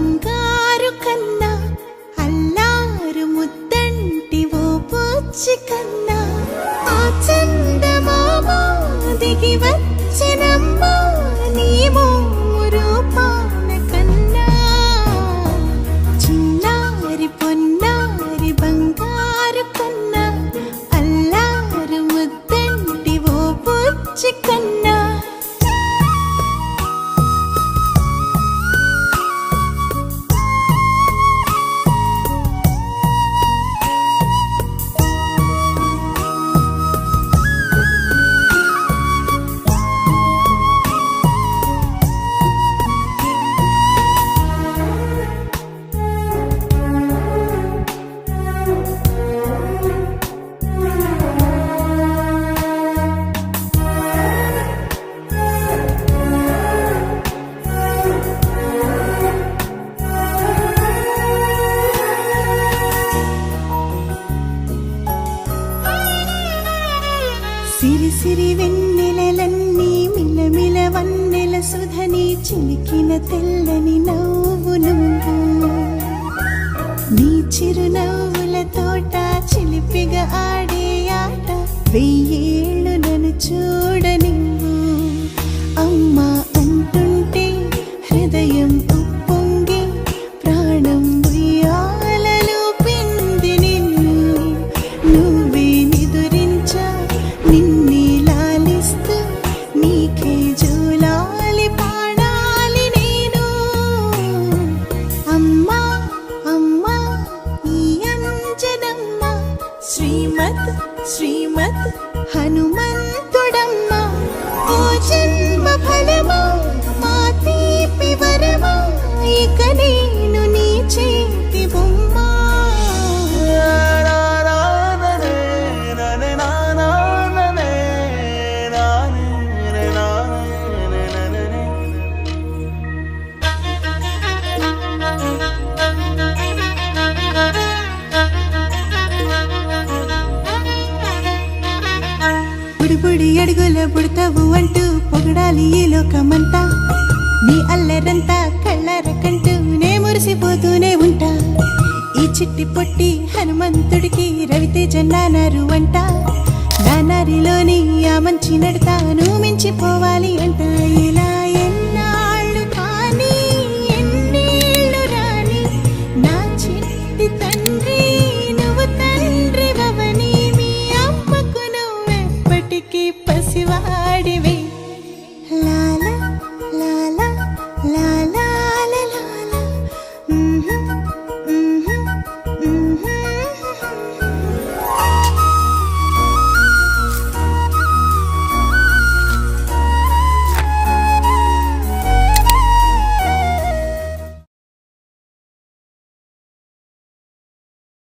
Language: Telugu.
బంగారు కన్నా అల్లారు ముద్దంటి ఓ పూచి కన్నా ఆ చందమామ దిగి వచ్చినమ్మా నీ రూపాన కన్నా చిన్నారి పొన్నారి బంగారు కన్నా అల్లారు ముద్దంటి ఓ పూచి కన్నా సిరి సిరి వెన్నెలలన్నీ మిలమిల వన్నెల సుధని చిలికిన తెల్లని నవ్వు నువ్వు నీ చిరునవ్వుల తోట చిలిపిగా ఆడే ఆట వెయ్యేళ్ళు నన్ను చూడని అమ్మా అంటుంటే హృదయం ఉప్పొంగి ప్రాణం ఉయ్యాలలో పిండి నిన్ను నువ్వే నిదురించా నిన్నే లాలిస్తూ నీకే జోలాలి పాడాలి నేను అమ్మా అమ్మా ఈ అంజనమ్మ శ్రీమత్ శ్రీమత్ హనుమంతుడమ్మ ఓ జన్మ ఫలమా మా తీపి వరమా ఇక నేను నీ చేతి బొమ్మ బుడి అడుగుల పుడతావు అంటూ పొగడాలి ఈ లోకమంతా నీ అల్లరంతా కళ్ళరకంటూ నే మురిసిపోతూనే ఉంటా ఈ చిట్టి పొట్టి హనుమంతుడికి రవితేజ నానారు అంట నానారిలోని ఆ మంచి నడతాను మించిపోవాలి అంట ఇలా